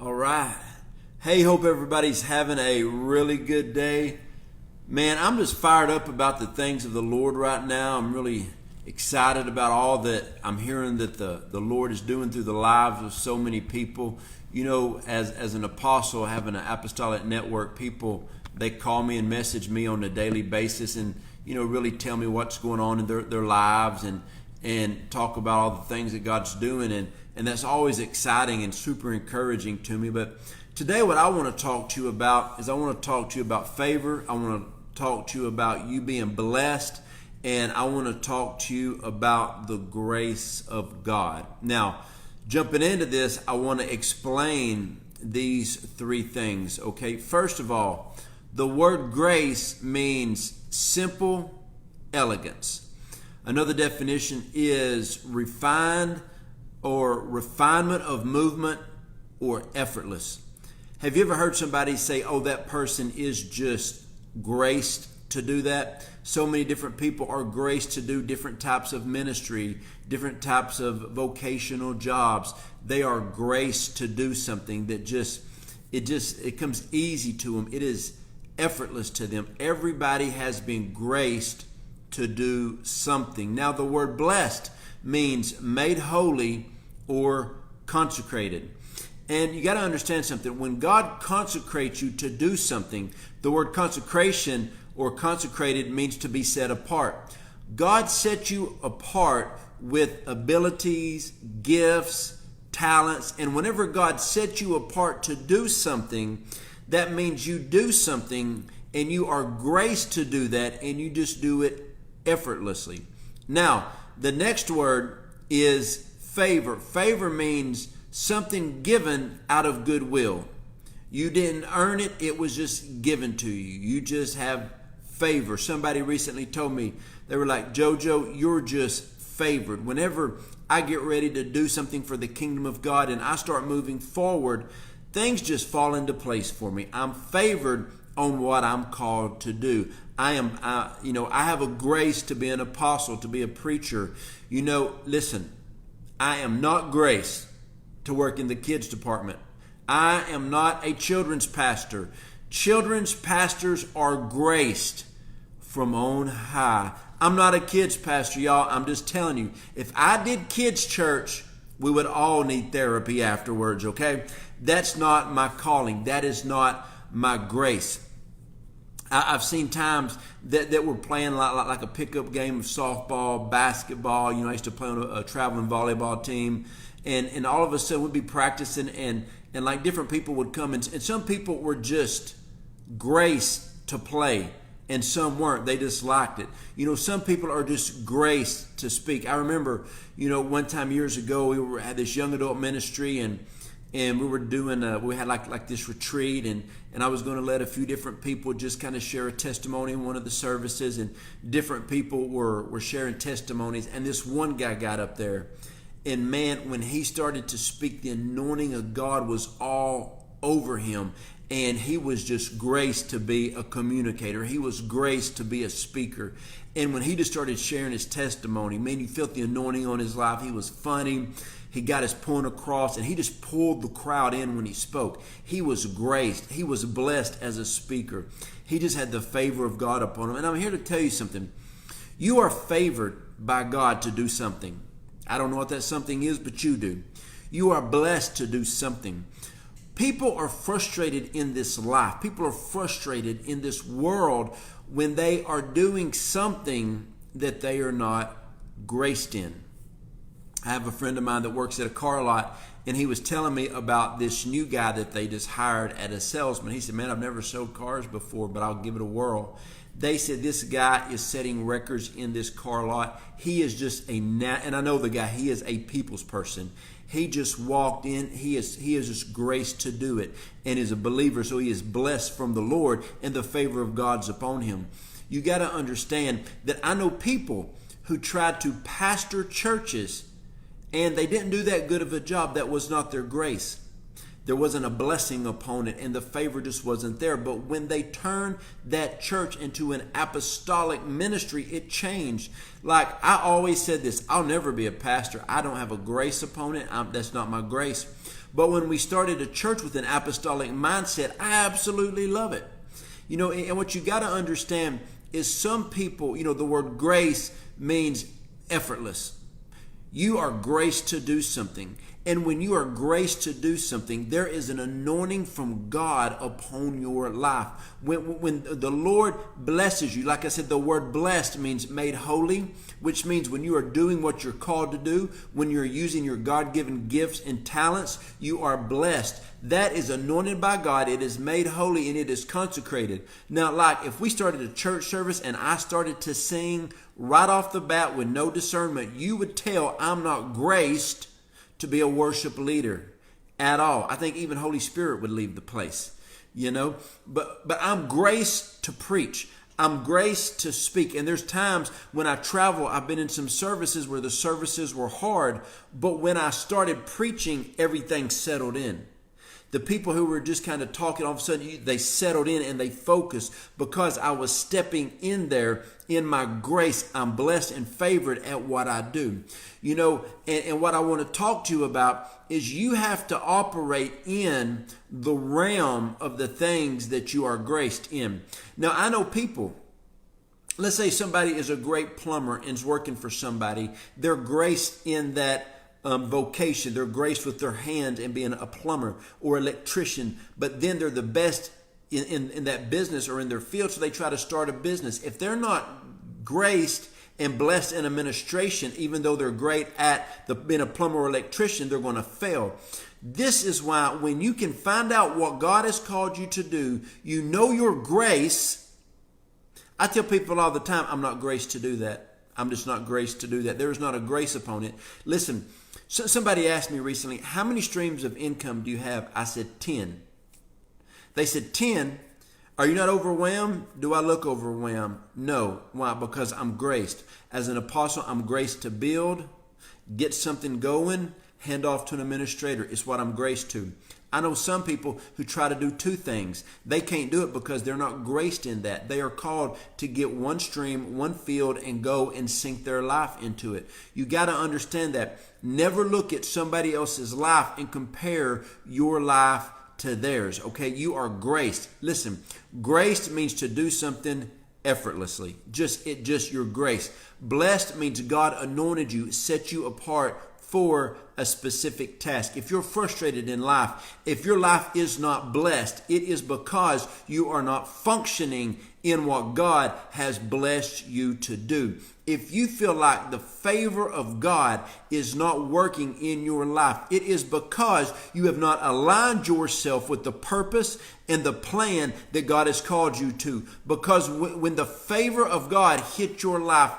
All right. Hey, hope everybody's having a really good day. Man, I'm just fired up about the things of the Lord right now. I'm really excited about all that I'm hearing that the Lord is doing through the lives of so many people. You know, as an apostle, having an apostolic network, people, they call me and message me on a daily basis and, really tell me what's going on in their lives and talk about all the things that God's doing. And that's always exciting and super encouraging to me. But today what I want to talk to you about is I want to talk to you about favor. I want to talk to you about you being blessed. And I want to talk to you about the grace of God. Now, jumping into this, I want to explain these three things, okay? First of all, the word grace means simple elegance. Another definition is refined or refinement of movement or effortless. Have you ever heard somebody say, oh, that person is just graced to do that? So many different people are graced to do different types of ministry, different types of vocational jobs. They are graced to do something that it comes easy to them. It is effortless to them. Everybody has been graced to do something. Now, the word blessed means made holy or consecrated. And you got to understand something. When God consecrates you to do something, the word consecration or consecrated means to be set apart. God set you apart with abilities, gifts, talents, and whenever God sets you apart to do something, that means you do something and you are graced to do that and you just do it effortlessly. Now, the next word is favor. Favor means something given out of goodwill. You didn't earn it, it was just given to you. You just have favor. Somebody recently told me, they were like, Jojo, you're just favored. Whenever I get ready to do something for the kingdom of God and I start moving forward, things just fall into place for me. I'm favored on what I'm called to do. I have a grace to be an apostle, to be a preacher. Listen, I am not graced to work in the kids department. I am not a children's pastor. Children's pastors are graced from on high. I'm not a kids pastor, y'all. I'm just telling you, if I did kids church, we would all need therapy afterwards, okay? That's not my calling. That is not my grace. I've seen times that we're playing like a pickup game of softball, basketball. I used to play on a traveling volleyball team. And all of a sudden we'd be practicing and like different people would come. And some people were just graced to play and some weren't. They just liked it. Some people are just graced to speak. I remember, one time years ago we had this young adult ministry and we were doing we had like this retreat and I was going to let a few different people just kind of share a testimony in one of the services, and different people were sharing testimonies, and this one guy got up there, and man, when he started to speak, the anointing of God was all over him, and he was just graced to be a communicator. He was graced to be a speaker. And when he just started sharing his testimony, man, you felt the anointing on his life. He was funny. He got his point across, and he just pulled the crowd in when he spoke. He was graced. He was blessed as a speaker. He just had the favor of God upon him. And I'm here to tell you something. You are favored by God to do something. I don't know what that something is, but you do. You are blessed to do something. People are frustrated in this life. People are frustrated in this world when they are doing something that they are not graced in. I have a friend of mine that works at a car lot, and he was telling me about this new guy that they just hired as a salesman. He said, man, I've never sold cars before, but I'll give it a whirl. They said this guy is setting records in this car lot. He is just and I know the guy, he is a people's person. He just walked in. He is just graced to do it and is a believer. So he is blessed from the Lord and the favor of God's upon him. You got to understand that I know people who tried to pastor churches and they didn't do that good of a job. That was not their grace. There wasn't a blessing upon it, and the favor just wasn't there. But when they turned that church into an apostolic ministry, it changed. Like I always said this, I'll never be a pastor. I don't have a grace upon it. That's not my grace. But when we started a church with an apostolic mindset, I absolutely love it. And what you got to understand is some people, the word grace means effortless. You are graced to do something. And when you are graced to do something, there is an anointing from God upon your life. When the Lord blesses you, like I said, the word blessed means made holy, which means when you are doing what you're called to do, when you're using your God-given gifts and talents, you are blessed. That is anointed by God. It is made holy and it is consecrated. Now, like if we started a church service and I started to sing right off the bat with no discernment, you would tell I'm not graced to be a worship leader at all. I think even Holy Spirit would leave the place, But I'm graced to preach. I'm graced to speak. And there's times when I travel, I've been in some services where the services were hard, but when I started preaching, everything settled in. The people who were just kind of talking, all of a sudden, they settled in and they focused because I was stepping in there in my grace. I'm blessed and favored at what I do. And what I want to talk to you about is you have to operate in the realm of the things that you are graced in. Now, I know people. Let's say somebody is a great plumber and is working for somebody. They're graced in that vocation. They're graced with their hand and being a plumber or electrician, but then they're the best in that business or in their field, so they try to start a business. If they're not graced and blessed in administration, even though they're great at being a plumber or electrician, they're going to fail. This is why when you can find out what God has called you to do, your grace. I tell people all the time, I'm not graced to do that. I'm just not graced to do that. There is not a grace upon it. Listen, somebody asked me recently, how many streams of income do you have? I said 10. They said 10. Are you not overwhelmed? Do I look overwhelmed? No. Why? Because I'm graced. As an apostle, I'm graced to build, get something going, hand off to an administrator. It's what I'm graced to. I know some people who try to do two things. They can't do it because they're not graced in that. They are called to get one stream, one field, and go and sink their life into it. You got to understand that. Never look at somebody else's life and compare your life to theirs. Okay, you are graced. Listen, graced means to do something effortlessly. Just your grace. Blessed means God anointed you, set you apart for a specific task. If you're frustrated in life, if your life is not blessed, it is because you are not functioning in what God has blessed you to do. If you feel like the favor of God is not working in your life, it is because you have not aligned yourself with the purpose and the plan that God has called you to. Because when the favor of God hits your life,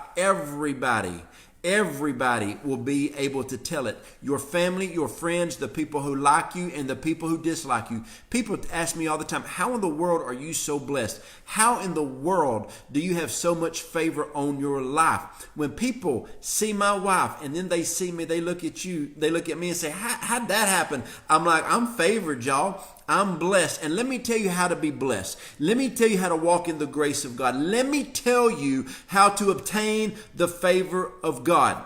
everybody will be able to tell it. Your family, your friends, the people who like you and the people who dislike you. People ask me all the time, how in the world are you so blessed? How in the world do you have so much favor on your life? When people see my wife and then they see me, they look at you, they look at me and say, how'd that happen? I'm like, I'm favored, y'all. I'm blessed. And let me tell you how to be blessed. Let me tell you how to walk in the grace of God. Let me tell you how to obtain the favor of God.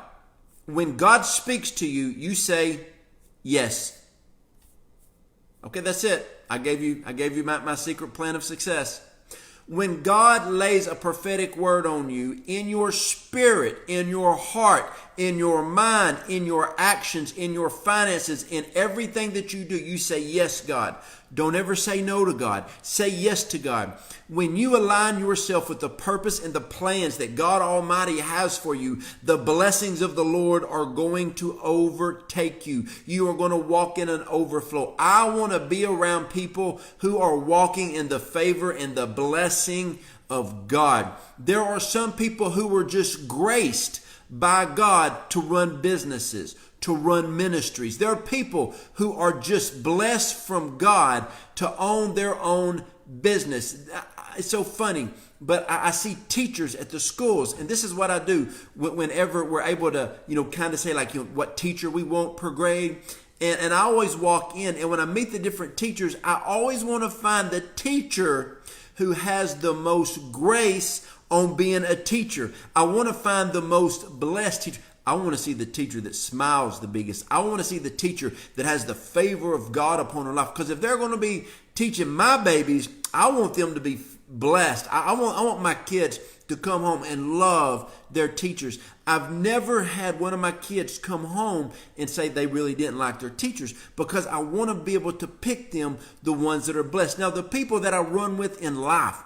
When God speaks to you, you say yes. Okay, that's it. I gave you my secret plan of success. When God lays a prophetic word on you, in your spirit, in your heart, in your mind, in your actions, in your finances, in everything that you do, you say, yes, God. Don't ever say no to God. Say yes to God. When you align yourself with the purpose and the plans that God Almighty has for you, the blessings of the Lord are going to overtake you. You are going to walk in an overflow. I want to be around people who are walking in the favor and the blessing of God. There are some people who were just graced by God to run businesses, to run ministries. There are people who are just blessed from God to own their own business. It's so funny, but I see teachers at the schools, and this is what I do whenever we're able to, kind of say like, what teacher we want per grade. And I always walk in, and when I meet the different teachers, I always want to find the teacher who has the most grace on being a teacher. I want to find the most blessed teacher. I want to see the teacher that smiles the biggest. I want to see the teacher that has the favor of God upon her life. Because if they're going to be teaching my babies, I want them to be blessed. I want my kids to come home and love their teachers. I've never had one of my kids come home and say they really didn't like their teachers, because I want to be able to pick them, the ones that are blessed. Now, the people that I run with in life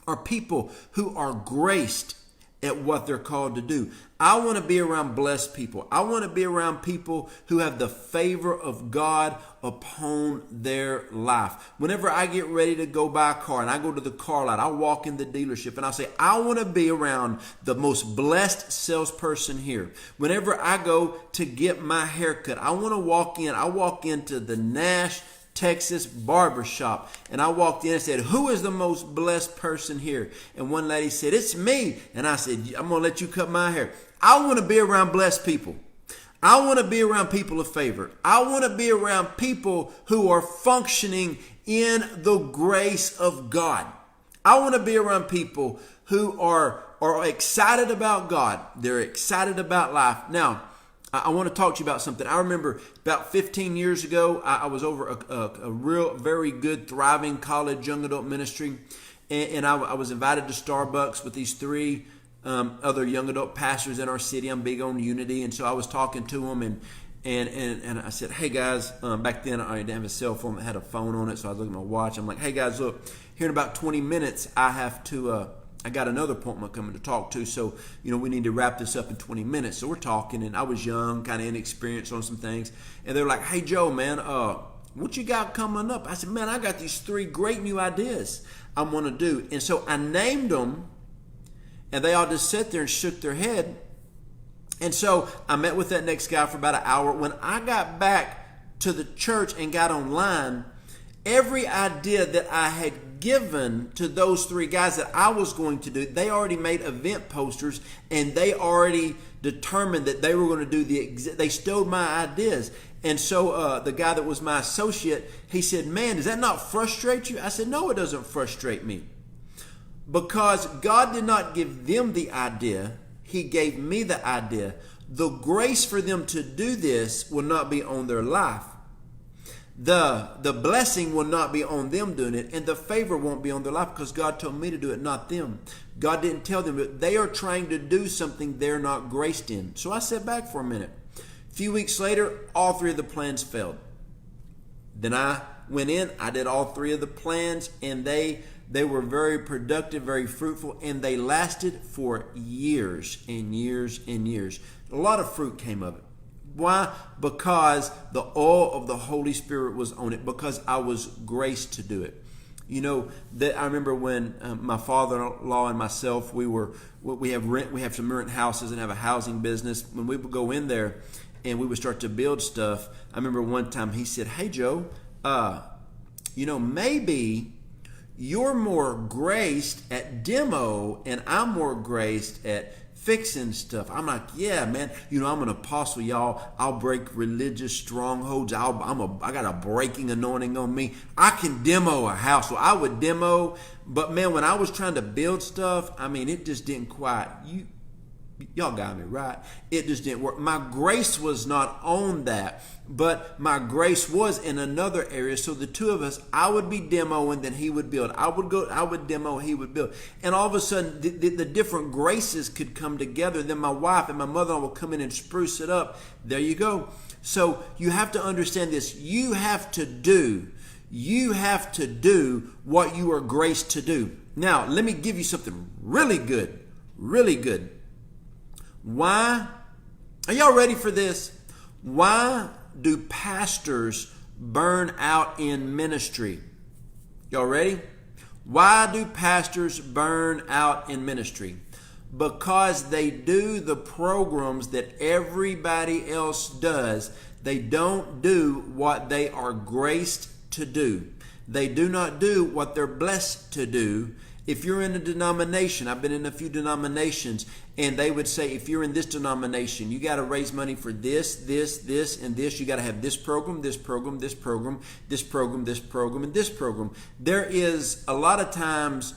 are people who are graced at what they're called to do. I want to be around blessed people. I want to be around people who have the favor of God upon their life. Whenever I get ready to go buy a car and I go to the car lot, I walk in the dealership and I say, I want to be around the most blessed salesperson here. Whenever I go to get my haircut, I want to walk in. I walk into the Nash, Texas barbershop, and I walked in and said, who is the most blessed person here? And one lady said, it's me. And I said, I'm going to let you cut my hair. I want to be around blessed people. I want to be around people of favor. I want to be around people who are functioning in the grace of God. I want to be around people who are excited about God. They're excited about life. Now, I want to talk to you about something. I remember about 15 years ago, I was over a real, very good, thriving college young adult ministry. And I was invited to Starbucks with these three other young adult pastors in our city. I'm big on unity. And so I was talking to them and I said, hey guys, back then I didn't have a cell phone. I had a phone on it. So I was looking at my watch. I'm like, hey guys, look, here in about 20 minutes, I got another appointment coming to talk to, so, we need to wrap this up in 20 minutes. So we're talking, and I was young, kind of inexperienced on some things. And they're like, hey, Joe, man, what you got coming up? I said, man, I got these 3 great new ideas I want to do. And so I named them, and they all just sat there and shook their head. And so I met with that next guy for about an hour. When I got back to the church and got online, every idea that I had given to those 3 guys that I was going to do, they already made event posters, and they already determined that they were going to do they stole my ideas. And so the guy that was my associate, he said, man, does that not frustrate you? I said, no, it doesn't frustrate me, because God did not give them the idea. He gave me the idea. The grace for them to do this will not be on their life. The blessing will not be on them doing it, and the favor won't be on their life, because God told me to do it, not them. God didn't tell them that they are trying to do something they're not graced in. So I sat back for a minute. A few weeks later, all 3 of the plans failed. Then I went in, I did all 3 of the plans, and they were very productive, very fruitful, and they lasted for years and years and years. A lot of fruit came of it. Why? Because the oil of the Holy Spirit was on it, because I was graced to do it. I remember when my father-in-law and myself, we have some rent houses and have a housing business. When we would go in there and we would start to build stuff, I remember one time he said, hey Joe, maybe you're more graced at demo and I'm more graced at fixing stuff. I'm like, yeah, man, I'm an apostle, y'all. I'll break religious strongholds. I got a breaking anointing on me. I can demo a house. So I would demo, but man, when I was trying to build stuff, it just didn't quite, y'all got me right. It just didn't work. My grace was not on that, but my grace was in another area. So the 2 of us, I would be demoing, then he would build. I would demo, he would build. And all of a sudden, the different graces could come together. Then my wife and my mother-in-law will come in and spruce it up. There you go. So you have to understand this. You have to do what you are graced to do. Now, let me give you something really good. Really good. Why? Are y'all ready for this? Why do pastors burn out in ministry? Y'all ready? Why do pastors burn out in ministry? Because they do the programs that everybody else does. They don't do what they are graced to do. They do not do what they're blessed to do. If you're in a denomination, I've been in a few denominations, and they would say, if you're in this denomination, you got to raise money for this, and this. You got to have this program, this program, this program, this program, this program, and this program. There is a lot of times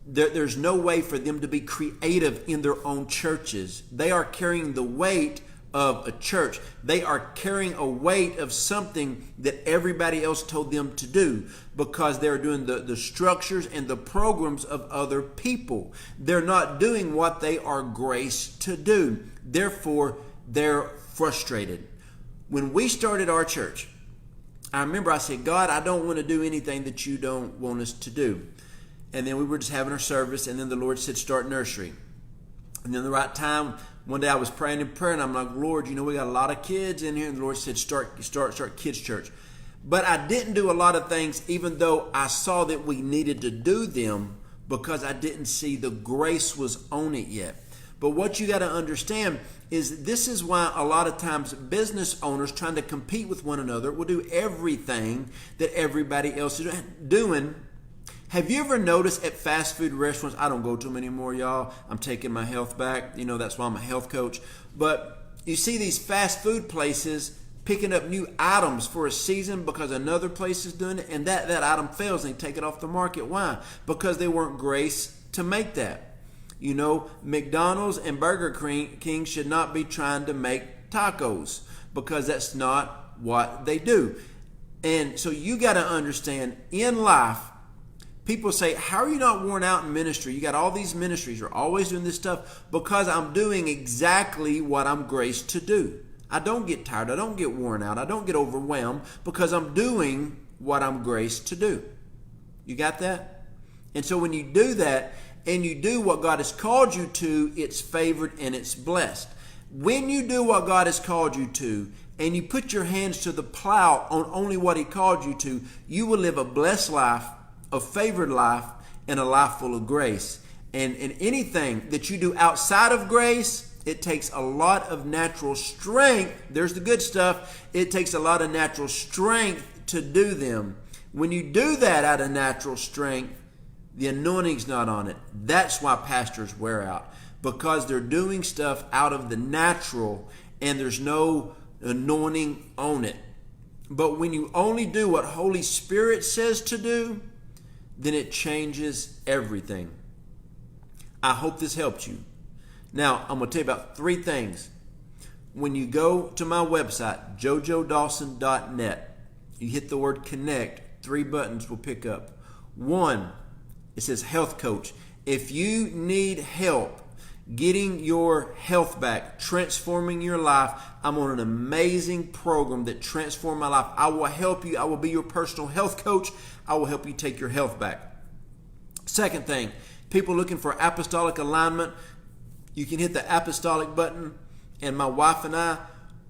there's no way for them to be creative in their own churches. They are carrying the weight of a church. They are carrying a weight of something that everybody else told them to do, because they're doing the structures and the programs of other people. They're not doing what they are graced to do. Therefore, they're frustrated. When we started our church, I remember I said, God, I don't want to do anything that you don't want us to do. And then we were just having our service, and then the Lord said, start nursery. And then the right time, one day I was praying in prayer, and I'm like, Lord, we got a lot of kids in here. And the Lord said, start kids church. But I didn't do a lot of things, even though I saw that we needed to do them, because I didn't see the grace was on it yet. But what you got to understand is this is why a lot of times business owners trying to compete with one another will do everything that everybody else is doing. Have you ever noticed at fast food restaurants, I don't go to them anymore, y'all. I'm taking my health back. That's why I'm a health coach. But you see these fast food places picking up new items for a season because another place is doing it, and that item fails and they take it off the market. Why? Because they weren't graced to make that. McDonald's and Burger King should not be trying to make tacos, because that's not what they do. And so you got to understand, in life, people say, how are you not worn out in ministry? You got all these ministries. You're always doing this stuff. Because I'm doing exactly what I'm graced to do. I don't get tired. I don't get worn out. I don't get overwhelmed, because I'm doing what I'm graced to do. You got that? And so when you do that and you do what God has called you to, it's favored and it's blessed. When you do what God has called you to, and you put your hands to the plow on only what He called you to, you will live a blessed life, a favored life, and a life full of grace. And anything that you do outside of grace, it takes a lot of natural strength. There's the good stuff. It takes a lot of natural strength to do them. When you do that out of natural strength, the anointing's not on it. That's why pastors wear out, because they're doing stuff out of the natural and there's no anointing on it. But when you only do what Holy Spirit says to do, then it changes everything. I hope this helped you. Now, I'm going to tell you about 3 things. When you go to my website, jojodawson.net, you hit the word connect, 3 buttons will pick up. 1, it says health coach. If you need help getting your health back, transforming your life, I'm on an amazing program that transformed my life. I will help you. I will be your personal health coach. I will help you take your health back. Second thing, people looking for apostolic alignment, you can hit the apostolic button, and my wife and I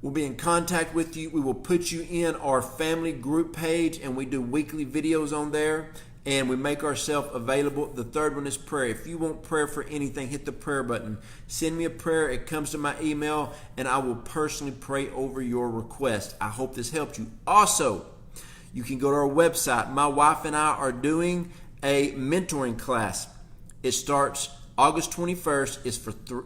will be in contact with you. We will put you in our family group page, and we do weekly videos on there, and we make ourselves available. The third one is prayer. If you want prayer for anything, hit the prayer button. Send me a prayer. It comes to my email, and I will personally pray over your request. I hope this helped you. Also, you can go to our website. My wife and I are doing a mentoring class. It starts August 21st.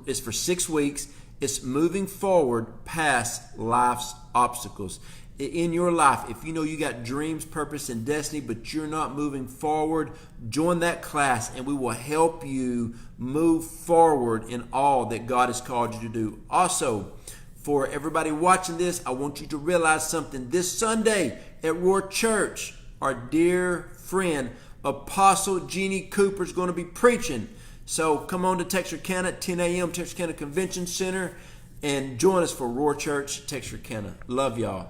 It's for 6 weeks. It's moving forward past life's obstacles. In your life, if you know you got dreams, purpose, and destiny, but you're not moving forward, join that class and we will help you move forward in all that God has called you to do. Also, for everybody watching this, I want you to realize something. This Sunday at Roar Church, our dear friend, Apostle Jeannie Cooper is going to be preaching. So come on to Texarkana at 10 a.m., Texarkana Convention Center, and join us for Roar Church, Texarkana. Love y'all.